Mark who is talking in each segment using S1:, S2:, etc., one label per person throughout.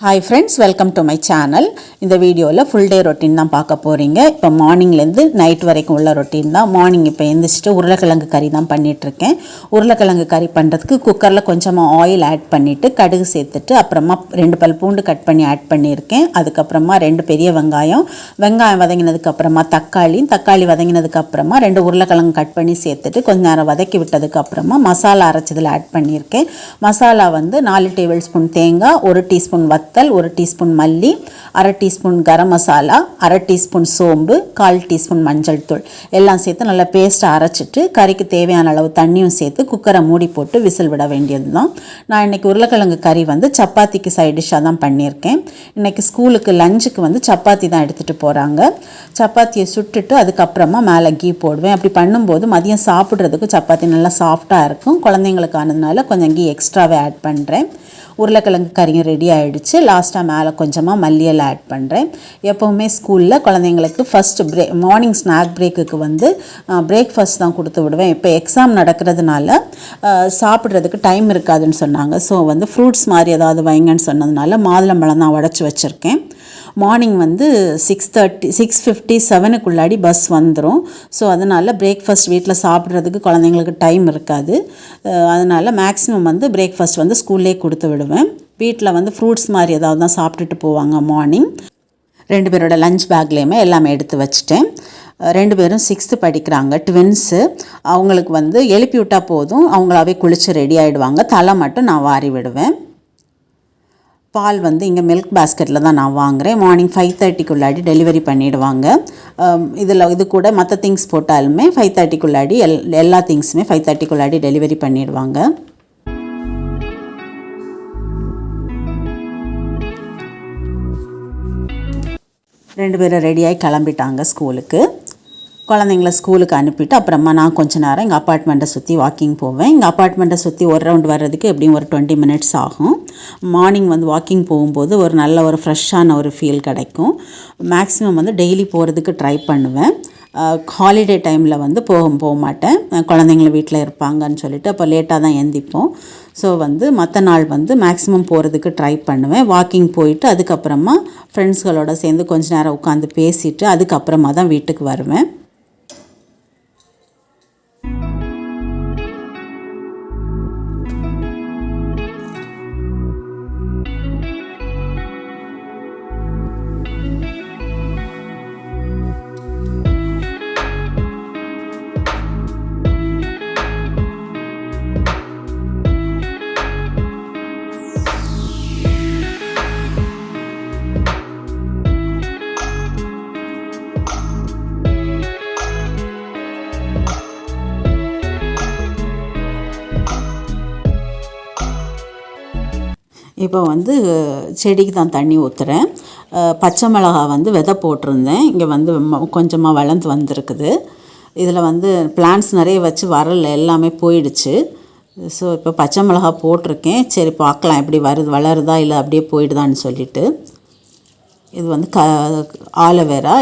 S1: Hi friends, welcome to my channel. இந்த வீடியோவில் full day routine தான் பார்க்க போகிறீங்க. இப்போ மார்னிங்லேருந்து நைட் வரைக்கும் உள்ள ரொட்டீன் தான். மார்னிங் இப்போ எழுந்திரிச்சிட்டு உருளைக்கிழங்கு கறி தான் பண்ணிகிட்ருக்கேன். உருளைக்கிழங்கு கறி பண்ணுறதுக்கு குக்கரில் கொஞ்சமாக ஆயில் ஆட் பண்ணிவிட்டு கடுகு சேர்த்துட்டு அப்புறமா 2 பல் பூண்டு கட் பண்ணி ஆட் பண்ணியிருக்கேன். அதுக்கப்புறமா 2 பெரிய வெங்காயம் வதங்கினதுக்கப்புறமா தக்காளி வதங்கினதுக்கப்புறமா 2 உருளைக்கிழங்கு கட் பண்ணி சேர்த்துட்டு கொஞ்ச நேரம் வதக்கி விட்டதுக்கப்புறமா மசாலா அரைச்சதில் ஆட் பண்ணியிருக்கேன். மசாலா 4 டேபிள் ஸ்பூன் தேங்காய், 1 டீஸ்பூன் 1 டீஸ்பூன் மல்லி, 1/2 டீஸ்பூன் கரம் மசாலா, 1/2 டீஸ்பூன் சோம்பு, 1/4 டீஸ்பூன் மஞ்சள் தூள் எல்லாம் சேர்த்து நல்லா பேஸ்ட்டை அரைச்சிட்டு கறிக்கு தேவையான அளவு தண்ணியும் சேர்த்து குக்கரை மூடி போட்டு விசில் விட வேண்டியது தான். நான் இன்றைக்கி உருளைக்கிழங்கு கறி சப்பாத்திக்கு சைட் டிஷ்ஷாக தான் பண்ணியிருக்கேன். இன்றைக்கி ஸ்கூலுக்கு லஞ்சுக்கு சப்பாத்தி தான் எடுத்துகிட்டு போகிறாங்க. சப்பாத்தியை சுட்டுட்டு அதுக்கப்புறமா மேலே கீ போடுவேன். அப்படி பண்ணும்போது மதியம் சாப்பிட்றதுக்கு சப்பாத்தி நல்லா சாஃப்டாக இருக்கும். குழந்தைங்களுக்கானதுனால கொஞ்சம் கீ எக்ஸ்ட்ராவே ஆட் பண்ணுறேன். உருளைக்கிழங்கு கறியும் ரெடி ஆகிடுச்சு. லாஸ்ட்டாக மேலே கொஞ்சமாக மல்லியெல்லாம் ஆட் பண்ணுறேன். எப்போவுமே ஸ்கூலில் குழந்தைங்களுக்கு ஃபஸ்ட்டு மார்னிங் ஸ்நாக் பிரேக்குக்கு பிரேக்ஃபாஸ்ட் தான் கொடுத்து விடுவேன். இப்போ எக்ஸாம் நடக்கிறதுனால சாப்பிட்றதுக்கு டைம் இருக்காதுன்னு சொன்னாங்க. ஸோ ஃப்ரூட்ஸ் மாதிரி ஏதாவது வைங்கன்னு சொன்னதுனால மாதுளம்பழம் தான் உடச்சி வச்சுருக்கேன். மார்னிங் 6:57க்குள்ளாடி பஸ் வந்துடும். ஸோ அதனால் பிரேக்ஃபாஸ்ட் வீட்டில் சாப்பிட்றதுக்கு குழந்தைங்களுக்கு டைம் இருக்காது. அதனால் மேக்ஸிமம் பிரேக்ஃபாஸ்ட் ஸ்கூல்லே கொடுத்து விடுவேன். வீட்டில் ஃப்ரூட்ஸ் மாதிரி ஏதாவது தான் சாப்பிட்டுட்டு போவாங்க மார்னிங். 2 பேரோட லஞ்ச் பேக்லேயுமே எல்லாமே எடுத்து வச்சுட்டேன். 2 பேரும் 6th படிக்கிறாங்க, ட்வின்ஸு. அவங்களுக்கு எழுப்பி விட்டால் போதும், அவங்களாவே குளித்து ரெடி ஆகிடுவாங்க. தலை மட்டும் நான் வாரி விடுவேன். பால் இங்கே மில்க் பாஸ்கெட்டில் தான் நான் வாங்குகிறேன். மார்னிங் 5:30க்குள்ளாடி டெலிவரி பண்ணிவிடுவாங்க. இது கூட மற்ற திங்ஸ் போட்டாலுமே 5:30க்குள்ளாடி எல்லா திங்ஸுமே 5:30க்குள்ளாடி டெலிவரி பண்ணிவிடுவாங்க. ரெண்டு பேரும் ரெடியாகி கிளம்பிட்டாங்க ஸ்கூலுக்கு. குழந்தைங்கள ஸ்கூலுக்கு அனுப்பிட்டு அப்புறமா நான் கொஞ்சம் நேரம் எங்கள் அப்பார்ட்மெண்ட்டை சுற்றி வாக்கிங் போவேன். எங்கள் அப்பார்ட்மெண்ட்டை சுற்றி ஒரு ரவுண்ட் வர்றதுக்கு எப்படியும் ஒரு 20 மினிட்ஸ் ஆகும். மார்னிங் வாக்கிங் போகும்போது ஒரு நல்ல ஒரு ஃப்ரெஷ்ஷான ஒரு ஃபீல் கிடைக்கும். மேக்ஸிமம் டெய்லி போகிறதுக்கு ட்ரை பண்ணுவேன். ஹாலிடே டைமில் போக மாட்டேன். குழந்தைங்கள வீட்டில் இருப்பாங்கன்னு சொல்லிட்டு அப்போ லேட்டாக தான் எந்திப்போம். ஸோ மற்ற நாள் மேக்ஸிமம் போகிறதுக்கு ட்ரை பண்ணுவேன். வாக்கிங் போயிட்டு அதுக்கப்புறமா ஃப்ரெண்ட்ஸ்களோட சேர்ந்து கொஞ்ச நேரம் உட்காந்து பேசிவிட்டு அதுக்கப்புறமா தான் வீட்டுக்கு வருவேன். இப்போ செடிக்கு தான் தண்ணி ஊற்றுறேன். பச்சை மிளகா விதை போட்டிருந்தேன். இங்கே கொஞ்சமாக வளர்ந்து வந்திருக்குது. இதில் பிளான்ட்ஸ் நிறைய வச்சு வரல, எல்லாமே போயிடுச்சு. ஸோ இப்போ பச்சை மிளகா போட்டிருக்கேன். சரி பார்க்கலாம் எப்படி வளருதா இல்லை அப்படியே போயிடுதான்னு சொல்லிட்டு. இது ஆலோவேரா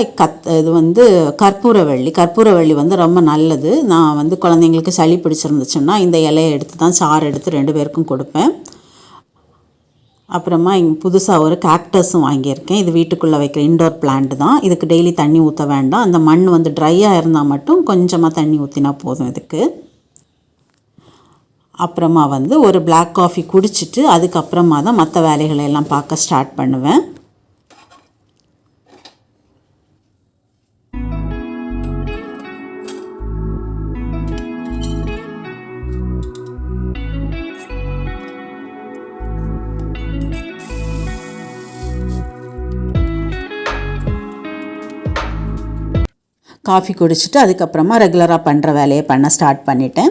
S1: இது கற்பூரவள்ளி ரொம்ப நல்லது. நான் குழந்தைங்களுக்கு சளி பிடிச்சிருந்துச்சுன்னா இந்த இலையை எடுத்து தான் சாறு எடுத்து 2 பேருக்கும் கொடுப்பேன். அப்புறமா இங்கே புதுசாக ஒரு கேக்டஸும் வாங்கியிருக்கேன். இது வீட்டுக்குள்ளே வைக்கிற இன்டோர் பிளான்ட் தான். இதுக்கு டெய்லி தண்ணி ஊற்ற வேண்டாம். அந்த மண் ட்ரையாக இருந்தால் மட்டும் கொஞ்சமாக தண்ணி ஊற்றினா போதும் இதுக்கு. அப்புறமா ஒரு பிளாக் காஃபி குடிச்சிட்டு அதுக்கப்புறமா தான் மற்ற வேலைகளை எல்லாம் பார்க்க ஸ்டார்ட் பண்ணுவேன். காஃபி குடிச்சிட்டு அதுக்கப்புறமா ரெகுலராக பண்ணுற வேலையை பண்ண ஸ்டார்ட் பண்ணிட்டேன்.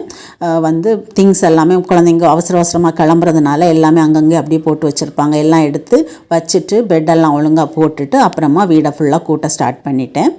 S1: திங்ஸ் எல்லாமே குழந்தைங்க அவசரமாக கிளம்புறதுனால எல்லாமே அங்கங்கே அப்படியே போட்டு வச்சுருப்பாங்க. எல்லாம் எடுத்து வச்சுட்டு பெட்டெல்லாம் ஒழுங்காக போட்டுட்டு அப்புறமா வீடை ஃபுல்லாக கூட்ட ஸ்டார்ட் பண்ணிட்டேன்.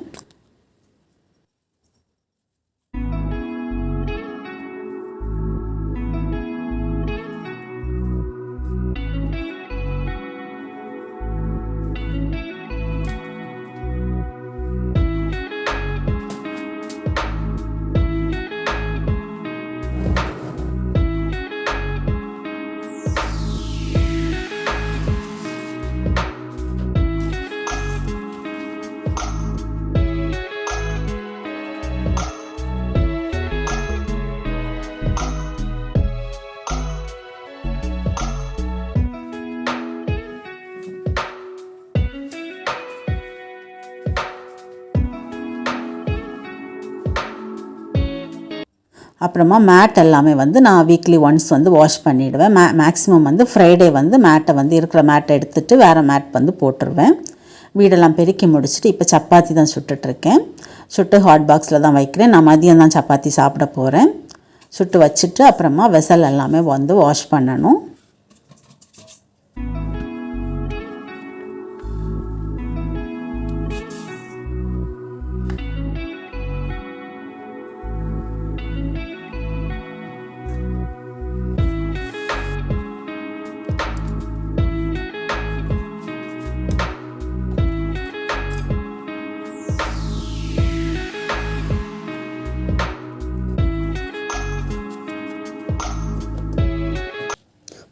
S1: அப்புறமா மேட் எல்லாமே வந்து நான் வீக்லி ஒன்ஸ் வந்து வாஷ் பண்ணிவிடுவேன். மேக்ஸிமம் வந்து ஃப்ரைடே வந்து மேட்டை வந்து இருக்கிற மேட்டை எடுத்துகிட்டு வேறு மேட் வந்து போட்டுருவேன். வீடெல்லாம் பெருக்கி முடிச்சுட்டு இப்போ சப்பாத்தி தான் சுட்டுட்ருக்கேன். சுட்டு ஹாட் பாக்ஸில் தான் வைக்கிறேன். நான் மதியம் தான் சப்பாத்தி சாப்பிட போகிறேன். சுட்டு வச்சுட்டு அப்புறமா வெசல் எல்லாமே வந்து வாஷ் பண்ணணும்.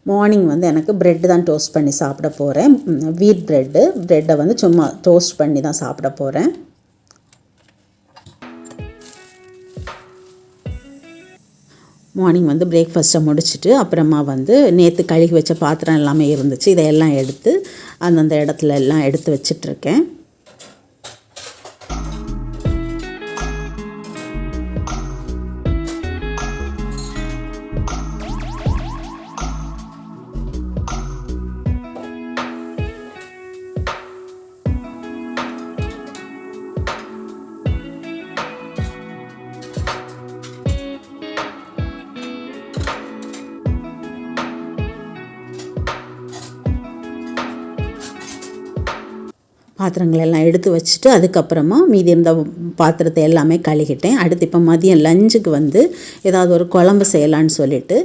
S1: மார்னிங் வந்து எனக்கு ப்ரெட்டு தான் டோஸ்ட் பண்ணி சாப்பிட போகிறேன். வீட் ப்ரெட்டை வந்து சும்மா டோஸ்ட் பண்ணி தான் சாப்பிட போகிறேன். மார்னிங் வந்து பிரேக்ஃபாஸ்ட்டை முடிச்சுட்டு அப்புறமா வந்து நேற்று கழுகி வச்ச பாத்திரம் எல்லாமே இருந்துச்சு. இதையெல்லாம் எடுத்து அந்தந்த இடத்துல எல்லாம் எடுத்து வச்சிட்ருக்கேன். பாத்திரங்கள் எல்லாம் எடுத்து வச்சுட்டு அதுக்கப்புறமா மீதி இருந்த பாத்திரத்தை எல்லாமே கழுகிட்டேன். அடுத்து இப்போ மதியம் லஞ்சுக்கு வந்து ஏதாவது ஒரு குழம்பு செய்யலான்னு சொல்லிட்டு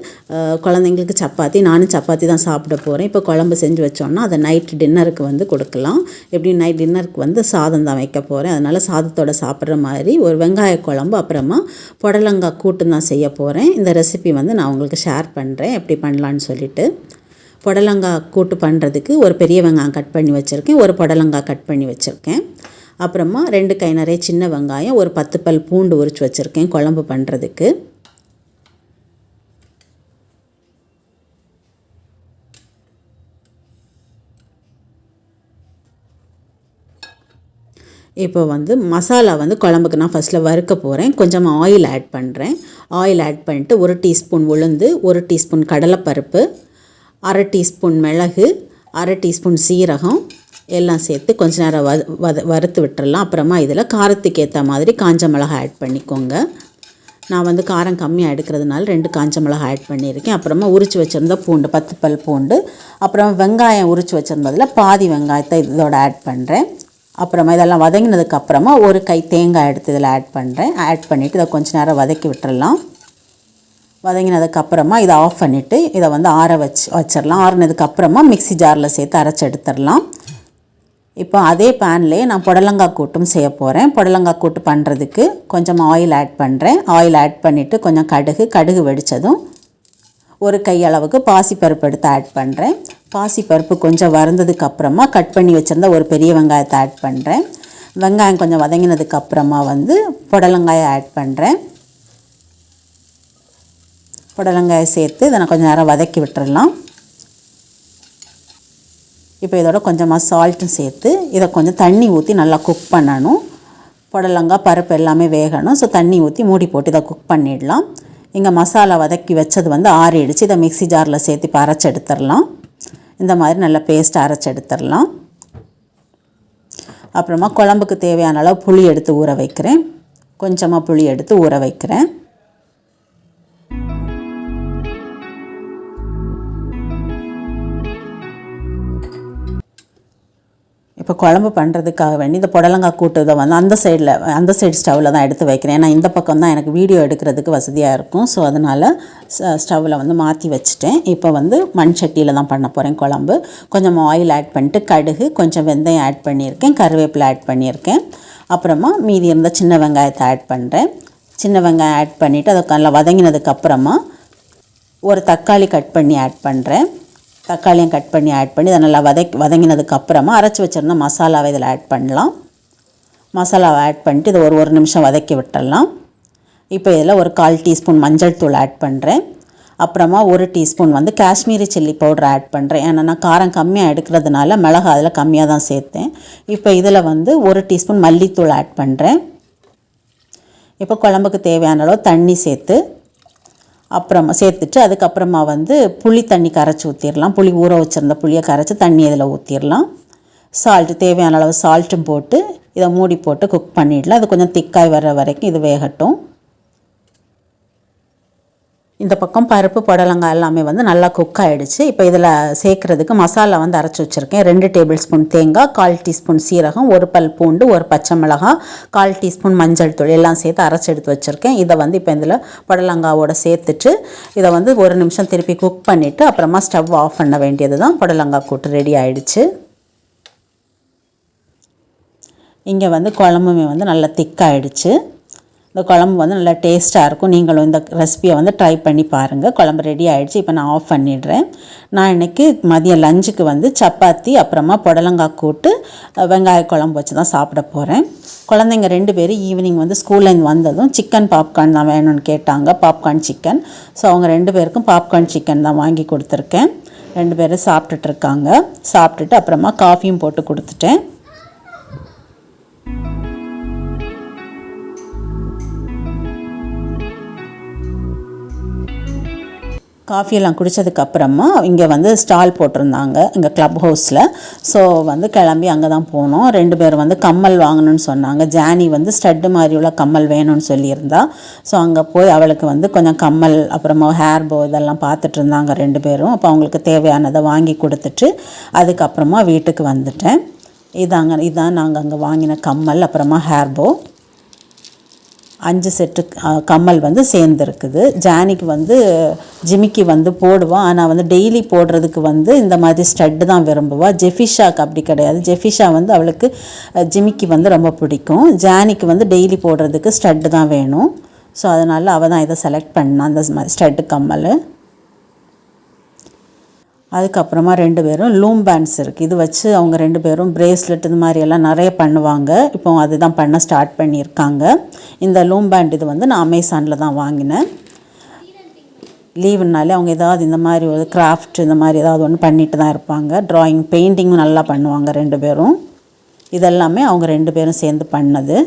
S1: குழந்தைங்களுக்கு சப்பாத்தி, நானும் சப்பாத்தி தான் சாப்பிட போகிறேன். இப்போ குழம்பு செஞ்சு வச்சோன்னா அதை நைட் டின்னருக்கு வந்து கொடுக்கலாம். எப்படி நைட் டின்னருக்கு வந்து சாதம் தான் வைக்க போகிறேன். அதனால் சாதத்தோடு சாப்பிட்ற மாதிரி ஒரு வெங்காய குழம்பு அப்புறமா புடலங்காய் கூட்டு தான் செய்ய போகிறேன். இந்த ரெசிபி வந்து நான் உங்களுக்கு ஷேர் பண்ணுறேன் எப்படி பண்ணலான்னு சொல்லிட்டு. புடலங்காய் கூட்டு பண்ணுறதுக்கு ஒரு பெரிய வெங்காயம் கட் பண்ணி வச்சுருக்கேன், ஒரு புடலங்காய் கட் பண்ணி வச்சுருக்கேன். அப்புறமா 2 கை நிறைய சின்ன வெங்காயம், ஒரு 10 பல் பூண்டு உரித்து வச்சுருக்கேன் குழம்பு பண்ணுறதுக்கு. இப்போ வந்து மசாலா வந்து குழம்புக்கு நான் ஃபஸ்ட்டில் வறுக்க போகிறேன். கொஞ்சமாக ஆயில் ஆட் பண்ணுறேன். ஆயில் ஆட் பண்ணிட்டு 1 டீஸ்பூன் உளுந்து, 1 டீஸ்பூன் கடலைப்பருப்பு, 1/2 டீஸ்பூன் மிளகு, 1/2 டீஸ்பூன் சீரகம் எல்லாம் சேர்த்து கொஞ்ச நேரம் வறுத்து விட்டுறலாம். அப்புறமா இதில் காரத்துக்கு ஏற்ற மாதிரி காஞ்ச மிளகாய் ஆட் பண்ணிக்கோங்க. நான் வந்து காரம் கம்மியாக எடுக்கிறதுனால 2 காஞ்ச மிளகாய் ஆட் பண்ணியிருக்கேன். அப்புறமா உரித்து வச்சுருந்த பூண்டு 10 பல் பூண்டு, அப்புறம் வெங்காயம் உரித்து வச்சுருந்ததில் பாதி வெங்காயத்தை இதோட ஆட் பண்ணுறேன். அப்புறமா இதெல்லாம் வதங்கினதுக்கப்புறமா 1 கை தேங்காய் எடுத்து இதில் ஆட் பண்ணுறேன். ஆட் பண்ணிவிட்டு இதை கொஞ்ச நேரம் வதக்கி விட்டுறலாம். வதங்கினதுக்கப்புறமா இதை ஆஃப் பண்ணிவிட்டு இதை வந்து ஆற வச்சிடலாம். ஆறினதுக்கப்புறமா மிக்ஸி ஜாரில் சேர்த்து அரைச்சி எடுத்துடலாம். இப்போ அதே பேன்லேயே நான் புடலங்காய் கூட்டும் செய்ய போகிறேன். புடலங்காய் கூட்டு பண்ணுறதுக்கு கொஞ்சம் ஆயில் ஆட் பண்ணுறேன். ஆயில் ஆட் பண்ணிவிட்டு கொஞ்சம் கடுகு வெடித்ததும் 1 கை அளவுக்கு பாசிப்பருப்பு எடுத்து ஆட் பண்ணுறேன். பாசிப்பருப்பு கொஞ்சம் வறுந்ததுக்கப்புறமா கட் பண்ணி வச்சுருந்த ஒரு பெரிய வெங்காயத்தை ஆட் பண்ணுறேன். வெங்காயம் கொஞ்சம் வதங்கினதுக்கப்புறமா வந்து புடலங்காயை ஆட் பண்ணுறேன். புடலங்காயை சேர்த்து இதை நான் கொஞ்சம் நேரம் வதக்கி விட்டுறலாம். இப்போ இதோட கொஞ்சமாக சால்ட்டும் சேர்த்து இதை கொஞ்சம் தண்ணி ஊற்றி நல்லா குக் பண்ணணும். புடலங்காய் பருப்பு எல்லாமே வேகணும். ஸோ தண்ணி ஊற்றி மூடி போட்டு இதை குக் பண்ணிடலாம். இங்கே மசாலா வதக்கி வச்சது வந்து ஆறிடுச்சு. இதை மிக்ஸி ஜாரில் சேர்த்து இப்போ அரைச்சி எடுத்துடலாம். இந்த மாதிரி நல்லா பேஸ்ட் அரைச்சி எடுத்துடலாம். அப்புறமா குழம்புக்கு தேவையான அளவு புளி எடுத்து ஊற வைக்கிறேன். கொஞ்சமாக புளி எடுத்து ஊற வைக்கிறேன். இப்போ குழம்பு பண்ணுறதுக்காக வேண்டி இந்த புடலங்காய் கூட்டு இதை வந்து அந்த சைடு ஸ்டவ்வில் தான் எடுத்து வைக்கிறேன். ஏன்னா இந்த பக்கம் தான் எனக்கு வீடியோ எடுக்கிறதுக்கு வசதியாக இருக்கும். ஸோ அதனால் ஸ்டவ்வில் வந்து மாற்றி வச்சுட்டேன். இப்போ வந்து மண் சட்டியில் தான் பண்ண போகிறேன் குழம்பு. கொஞ்சம் ஆயில் ஆட் பண்ணிட்டு கடுகு, கொஞ்சம் வெந்தயம் ஆட் பண்ணியிருக்கேன், கருவேப்பிலை ஆட் பண்ணியிருக்கேன். அப்புறமா மீதி இருந்த சின்ன வெங்காயத்தை ஆட் பண்ணுறேன். சின்ன வெங்காயம் ஆட் பண்ணிவிட்டு அதை நல்லா வதங்கினதுக்கப்புறமா ஒரு தக்காளி கட் பண்ணி ஆட் பண்ணுறேன். தக்காளியும் கட் பண்ணி ஆட் பண்ணி இதை நல்லா வதங்கினதுக்கப்புறமா அரைச்சி வச்சுருந்த மசாலாவை இதில் ஆட் பண்ணலாம். மசாலாவை ஆட் பண்ணிட்டு இதை ஒரு நிமிஷம் வதக்கி விட்டுடலாம். இப்போ இதில் ஒரு 1/4 டீஸ்பூன் மஞ்சள் தூள் ஆட் பண்ணுறேன். அப்புறமா 1 டீஸ்பூன் வந்து காஷ்மீரி சில்லி பவுடர் ஆட் பண்ணுறேன். ஏன்னா நான் காரம் கம்மியாக எடுக்கிறதுனால மிளகா அதில் கம்மியாக தான் சேர்த்தேன். இப்போ இதில் வந்து 1 டீஸ்பூன் மல்லித்தூள் ஆட் பண்ணுறேன். இப்போ குழம்புக்கு தேவையான அளவு தண்ணி சேர்த்து அப்புறமா சேர்த்துட்டு அதுக்கப்புறமா வந்து புளி தண்ணி கரைச்சி ஊற்றிடலாம். புளி ஊற வச்சுருந்த புளியை கரைச்சி தண்ணி இதில் ஊற்றிடலாம். சால்ட்டு தேவையான அளவு சால்ட்டும் போட்டு இதை மூடி போட்டு குக் பண்ணிடலாம். அது கொஞ்சம் திக்காய் வர்ற வரைக்கும் இது வேகட்டும். இந்த பக்கம் பருப்பு புடலங்காய் எல்லாமே வந்து நல்லா குக் ஆகிடுச்சு. இப்போ இதில் சேர்க்குறதுக்கு மசாலா வந்து அரைச்சி வச்சுருக்கேன். 2 டேபிள் ஸ்பூன் தேங்காய், 1/4 டீஸ்பூன் சீரகம், 1 பல் பூண்டு, 1 பச்சை மிளகாய், 1/4 டீஸ்பூன் மஞ்சள் தூள் எல்லாம் சேர்த்து அரைச்சி எடுத்து வச்சுருக்கேன். இதை வந்து இப்போ இதில் புடலங்காவோட சேர்த்துட்டு இதை வந்து 1 நிமிஷம் திருப்பி குக் பண்ணிவிட்டு அப்புறமா ஸ்டவ் ஆஃப் பண்ண வேண்டியது தான். புடலங்காய் கூட்டு ரெடி ஆகிடுச்சு. இங்கே வந்து குழம்புமே வந்து நல்லா திக்காகிடுச்சு. இந்த குழம்பு வந்து நல்லா டேஸ்ட்டாக இருக்கும். நீங்களும் இந்த ரெசிபியை வந்து ட்ரை பண்ணி பாருங்கள். குழம்பு ரெடி ஆகிடுச்சு. இப்போ நான் ஆஃப் பண்ணிடுறேன். நான் இன்றைக்கி மதியம் லஞ்சுக்கு வந்து சப்பாத்தி அப்புறமா புடலங்காய் கூட்டு வெங்காய குழம்பு வச்சு தான் சாப்பிட போகிறேன். குழந்தைங்க 2 பேரும் ஈவினிங் வந்து ஸ்கூல்லேருந்து வந்ததும் சிக்கன் பாப்கார்ன் தான் வேணும்னு கேட்டாங்க. Popcorn chicken. ஸோ அவங்க 2 பேருக்கும் பாப்கார்ன் சிக்கன் தான் வாங்கி கொடுத்துருக்கேன். 2 பேரும் சாப்பிட்டுட்ருக்காங்க. சாப்பிட்டுட்டு அப்புறமா காஃபியும் போட்டு கொடுத்துட்டேன். காஃபியெல்லாம் குடித்ததுக்கப்புறமா இங்கே வந்து ஸ்டால் போட்டிருந்தாங்க இங்கே க்ளப் ஹவுஸில். ஸோ வந்து கிளம்பி அங்கே தான் போனோம். 2 பேர் வந்து கம்மல் வாங்கணும்னு சொன்னாங்க. ஜானி வந்து ஸ்டட்டு மாதிரி உள்ள கம்மல் வேணும்னு சொல்லியிருந்தா. ஸோ அங்கே போய் அவளுக்கு வந்து கொஞ்சம் கம்மல் அப்புறமா ஹேர் போ இதெல்லாம் பார்த்துட்டு இருந்தாங்க 2 பேரும். அப்போ அவங்களுக்கு தேவையானதை வாங்கி கொடுத்துட்டு அதுக்கப்புறமா வீட்டுக்கு வந்துட்டேன். இதான் நாங்கள் அங்கே வாங்கின கம்மல் அப்புறமா ஹேர் போ. 5 செட்டு கம்மல் வந்து சேர்ந்துருக்குது. ஜானிக்கு வந்து ஜிமிக்கி வந்து போடுவான். ஆனால் வந்து டெய்லி போடுறதுக்கு வந்து இந்த மாதிரி ஸ்டட்டு தான் விரும்புவாள். ஜெஃபிஷாக்கு அப்படி கிடையாது. ஜெஃபிஷா வந்து அவளுக்கு ஜிமிக்கி வந்து ரொம்ப பிடிக்கும். ஜானிக்கு வந்து டெய்லி போடுறதுக்கு ஸ்டட்டு தான் வேணும். ஸோ அதனால் அவள் தான் இதை செலக்ட் பண்ணான் அந்த மாதிரி ஸ்டட்டு கம்மல். அதுக்கப்புறமா 2 பேரும் லூம் பேண்ட்ஸ் இருக்குது. இது வச்சு அவங்க 2 பேரும் பிரேஸ்லெட் இது மாதிரியெல்லாம் நிறைய பண்ணுவாங்க. இப்போ அதுதான் பண்ண ஸ்டார்ட் பண்ணியிருக்காங்க. இந்த லூம் பேண்ட் இது வந்து நான் அமேசானில் தான் வாங்கினேன். லீவுனாலே அவங்க ஏதாவது இந்த மாதிரி ஒரு கிராஃப்ட் இந்த மாதிரி ஏதாவது ஒன்று பண்ணிட்டு தான் இருப்பாங்க. ட்ராயிங் பெயிண்டிங்கும் நல்லா பண்ணுவாங்க 2 பேரும். இதெல்லாமே அவங்க 2 பேரும் சேர்ந்து பண்ணது.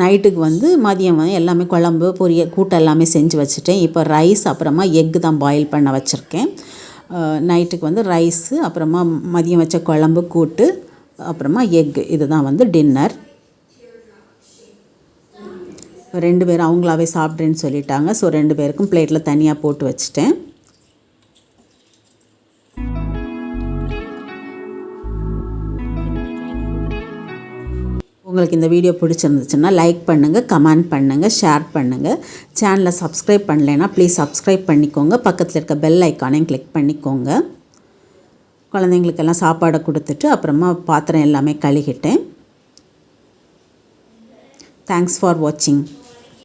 S1: நைட்டுக்கு வந்து மதியம் எல்லாமே குழம்பு பொரியல் கூட்டு எல்லாமே செஞ்சு வச்சுட்டேன். இப்போ ரைஸ் அப்புறமா எக்கு தான் பாயில் பண்ண வச்சுருக்கேன். நைட்டுக்கு வந்து ரைஸு அப்புறமா மதியம் வச்ச குழம்பு கூட்டு அப்புறமா எக்கு இதுதான் வந்து டின்னர். 2 பேரும் அவங்களாவே சாப்பிட்றேன்னு சொல்லிட்டாங்க. ஸோ 2 பேருக்கும் பிளேட்டில் தனியாக போட்டு வச்சுட்டேன். உங்களுக்கு இந்த வீடியோ பிடிச்சிருந்துச்சுன்னா லைக் பண்ணுங்கள், கமெண்ட் பண்ணுங்கள், ஷேர் பண்ணுங்கள். சேனலை சப்ஸ்கிரைப் பண்ணலைன்னா ப்ளீஸ் சப்ஸ்கிரைப் பண்ணிக்கோங்க. பக்கத்தில் இருக்க பெல் ஐக்கானையும் கிளிக் பண்ணிக்கோங்க. குழந்தைங்களுக்கெல்லாம் சாப்பாடை கொடுத்துட்டு அப்புறமா பாத்திரம் எல்லாமே கழுகிட்டேன். தேங்க்ஸ் ஃபார் வாட்சிங்.